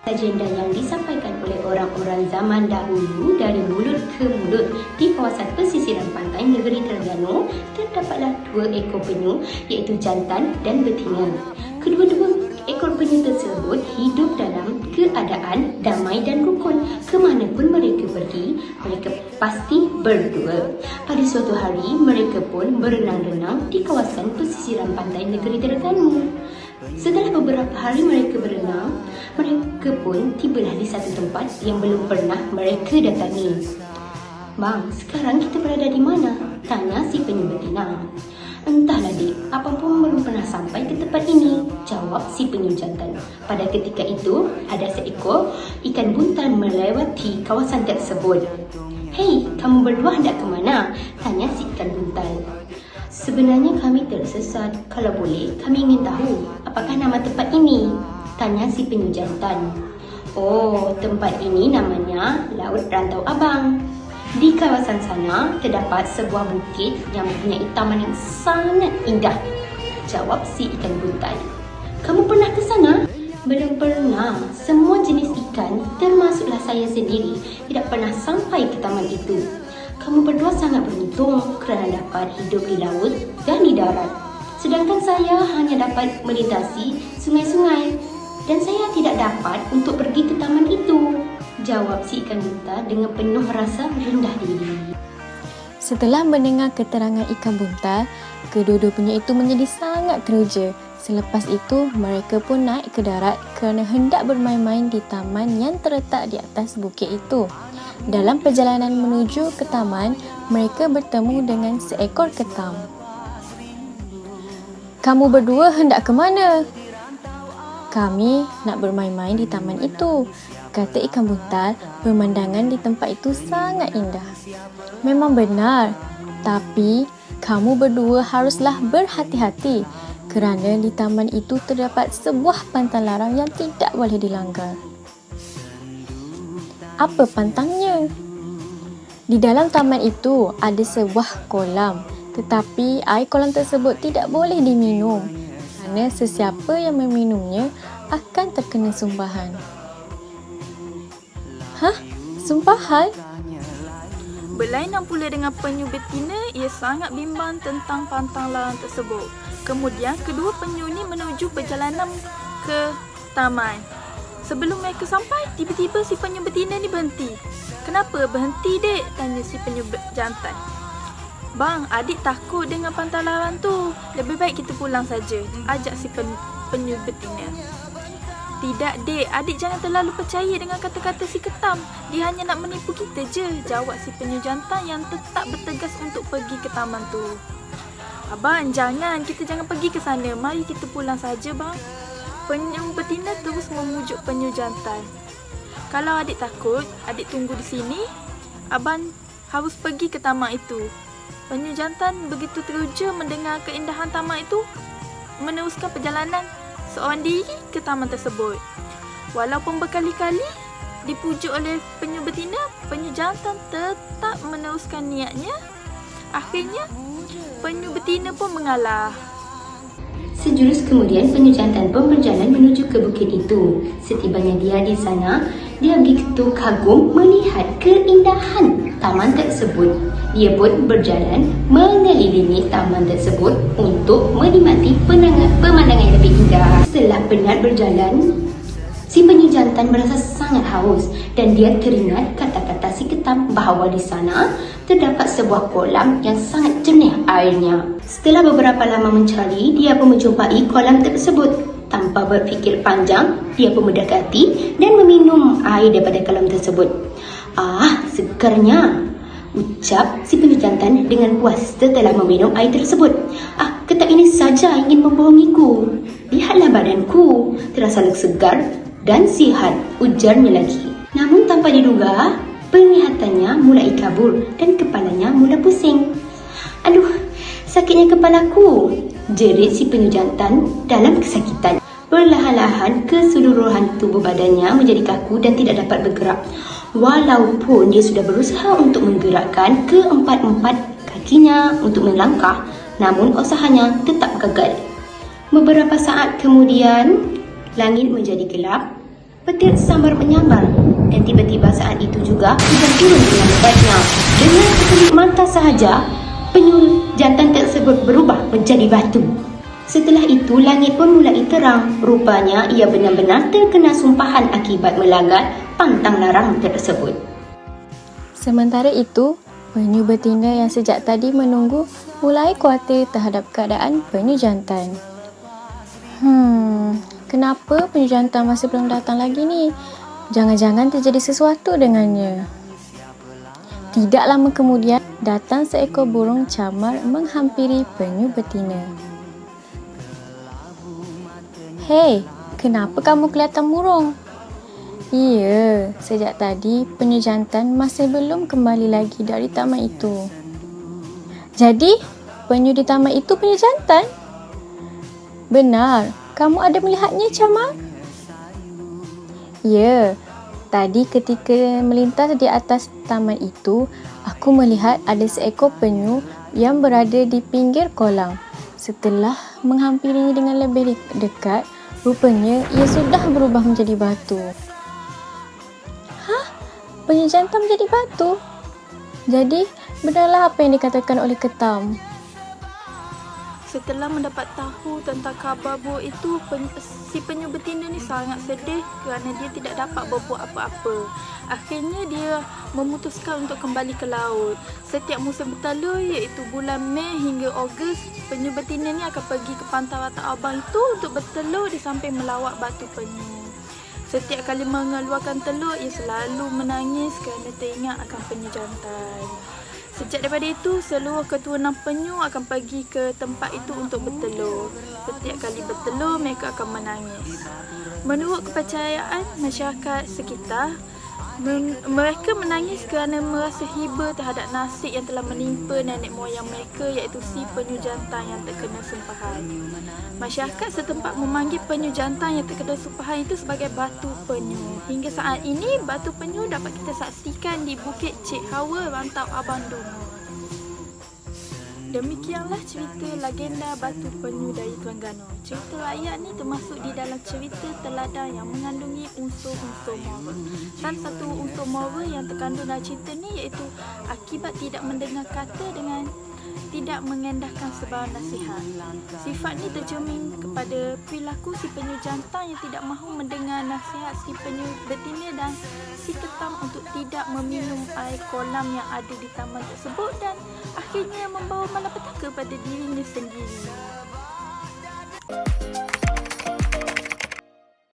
Agenda yang disampaikan oleh orang-orang zaman dahulu dari mulut ke mulut di kawasan pesisiran pantai negeri Terengganu, terdapatlah 2 ekor penyu iaitu jantan dan betina. Kedua-dua ekor penyu tersebut hidup dalam keadaan damai dan rukun. Kemanapun mereka pergi, mereka pasti berdua. Pada suatu hari, mereka pun berenang-renang di kawasan pesisiran pantai negeri Terengganu. Setelah beberapa hari mereka berenang, mereka pun tibalah di satu tempat yang belum pernah mereka datangi. "Bang, sekarang kita berada di mana?" tanya si penyu betina. "Entahlah dik, abang pun belum pernah sampai ke tempat ini," jawab si penyu jantan. Pada ketika itu, ada seekor ikan buntal melewati kawasan tersebut. "Hei, kamu berdua hendak ke mana?" tanya si ikan buntal. "Sebenarnya kami tersesat. Kalau boleh, kami ingin tahu apakah nama tempat ini?" tanya si penyu jantan. "Oh, tempat ini namanya Laut Rantau Abang. Di kawasan sana terdapat sebuah bukit yang mempunyai taman yang sangat indah," jawab si ikan buntal. "Kamu pernah ke sana?" "Belum pernah. Semua jenis ikan, termasuklah saya sendiri, tidak pernah sampai ke taman itu. Kamu berdua sangat beruntung kerana dapat hidup di laut dan di darat. Sedangkan saya hanya dapat melintasi sungai-sungai dan saya tidak dapat untuk pergi ke taman itu," jawab si ikan buntal dengan penuh rasa rendah diri. Setelah mendengar keterangan ikan buntal, kedua-dua penyu itu menjadi sangat teruja. Selepas itu, mereka pun naik ke darat kerana hendak bermain-main di taman yang terletak di atas bukit itu. Dalam perjalanan menuju ke taman, mereka bertemu dengan seekor ketam. "Kamu berdua hendak ke mana?" "Kami nak bermain-main di taman itu," kata ikan buntal. Pemandangan di tempat itu sangat indah. "Memang benar, tapi kamu berdua haruslah berhati-hati kerana di taman itu terdapat sebuah pantang larang yang tidak boleh dilanggar." "Apa pantangnya?" "Di dalam taman itu ada sebuah kolam, tetapi air kolam tersebut tidak boleh diminum kerana sesiapa yang meminumnya akan terkena sumpahan." "Hah? Sumpahan?" Berlainan pula dengan penyu betina, ia sangat bimbang tentang pantang larang tersebut. Kemudian, kedua penyu ini menuju perjalanan ke taman. Sebelum mereka sampai, tiba-tiba si penyu betina ni berhenti. "Kenapa berhenti, dek?" tanya si penyu jantan. "Bang, adik takut dengan pantang larang tu. Lebih baik kita pulang saja," ajak si penyu betina. "Tidak, dek. Adik jangan terlalu percaya dengan kata-kata si ketam. Dia hanya nak menipu kita je," jawab si penyu jantan yang tetap bertegas untuk pergi ke taman tu. "Abang, jangan. Kita jangan pergi ke sana. Mari kita pulang saja, bang." Penyu betina terus memujuk penyu jantan. "Kalau adik takut, adik tunggu di sini. Abang harus pergi ke taman itu." Penyu jantan begitu teruja mendengar keindahan taman itu, meneruskan perjalanan seorang diri ke taman tersebut. Walaupun berkali-kali dipujuk oleh penyu betina, penyu jantan tetap meneruskan niatnya. Akhirnya, penyu betina pun mengalah. Sejurus kemudian, penyu jantan pun berjalan menuju ke bukit itu. Setibanya dia di sana, dia begitu kagum melihat keindahan taman tersebut. Dia pun berjalan mengelilingi taman tersebut untuk menikmati pemandangan yang lebih indah. Setelah penat berjalan, si penyu jantan merasa sangat haus dan dia teringat kata-kata si ketam bahawa di sana terdapat sebuah kolam yang sangat jernih airnya. Setelah beberapa lama mencari, dia pun menjumpai kolam tersebut. Tanpa berfikir panjang, dia pun mendekati dan meminum air daripada kolam tersebut. "Ah, segarnya," ucap si penyu jantan dengan puas setelah meminum air tersebut. "Ah, ketam ini saja ingin membohongiku. Lihatlah badanku, terasa segar dan sihat," ujarnya lagi. Namun tanpa diduga, penglihatannya mulai kabur dan kepalanya mula pusing. "Aduh, sakitnya kepalaku," jerit si penyu jantan dalam kesakitan. Perlahan-lahan keseluruhan tubuh badannya menjadi kaku dan tidak dapat bergerak. Walaupun dia sudah berusaha untuk menggerakkan keempat-empat kakinya untuk melangkah, namun usahanya tetap gagal. Beberapa saat kemudian, langit menjadi gelap Petir samar menyambar dan tiba-tiba saat itu juga hujan turun dengan lebatnya. Dengan sekelip mata sahaja, penyu jantan tersebut berubah menjadi batu. Setelah itu langit pun mulai terang. Rupanya ia benar-benar terkena sumpahan akibat melagat pantang larang tersebut. Sementara itu, penyu betina yang sejak tadi menunggu mulai khawatir terhadap keadaan penyu jantan. Kenapa penyu jantan masih belum datang lagi ni? Jangan-jangan terjadi sesuatu dengannya. Tidak lama kemudian, datang seekor burung camar menghampiri penyu betina. Hei, kenapa kamu kelihatan murung? Iya, sejak tadi penyu jantan masih belum kembali lagi dari taman itu. Jadi, penyu di taman itu penyu jantan? Benar, kamu ada melihatnya, Camar? Ya, tadi ketika melintas di atas taman itu, aku melihat ada seekor penyu yang berada di pinggir kolam. Setelah menghampirinya dengan lebih dekat, rupanya ia sudah berubah menjadi batu. Hah? Penyu jantan menjadi batu? Jadi, benarlah apa yang dikatakan oleh Ketam? Setelah mendapat tahu tentang kabar buruk itu, si penyu betina ni sangat sedih kerana dia tidak dapat berbuat apa-apa. Akhirnya dia memutuskan untuk kembali ke laut. Setiap musim bertelur iaitu bulan Mei hingga Ogos, penyu betina ni akan pergi ke pantai Watak Abang itu untuk bertelur di samping melawat batu penyu. Setiap kali mengeluarkan telur, ia selalu menangis kerana teringat akan penyu jantan. Sejak daripada itu, seluruh keturunan penyu akan pergi ke tempat itu untuk bertelur. Setiap kali bertelur, mereka akan menangis. Menurut kepercayaan masyarakat sekitar, mereka menangis kerana merasa hiba terhadap nasib yang telah menimpa nenek moyang mereka, iaitu si penyu jantan yang terkena sumpahan. Masyarakat setempat memanggil penyu jantan yang terkena sumpahan itu sebagai batu penyu. Hingga saat ini, batu penyu dapat kita saksikan di Bukit Cik Hawa, Rantau Abang Dungu. Demikianlah cerita legenda batu penyu dari Terengganu. Cerita rakyat ni termasuk di dalam cerita teladan yang mengandungi unsur-unsur moral. Salah satu unsur moral yang terkandung dalam cerita ni iaitu akibat tidak mendengar kata dengan tidak mengendahkan sebarang nasihat. Sifat ni tercermin kepada perilaku si penyu jantan yang tidak mahu mendengar nasihat si penyu betina dan si ketam untuk tidak meminum air kolam yang ada di taman tersebut dan akhirnya membawa malapetaka pada dirinya sendiri.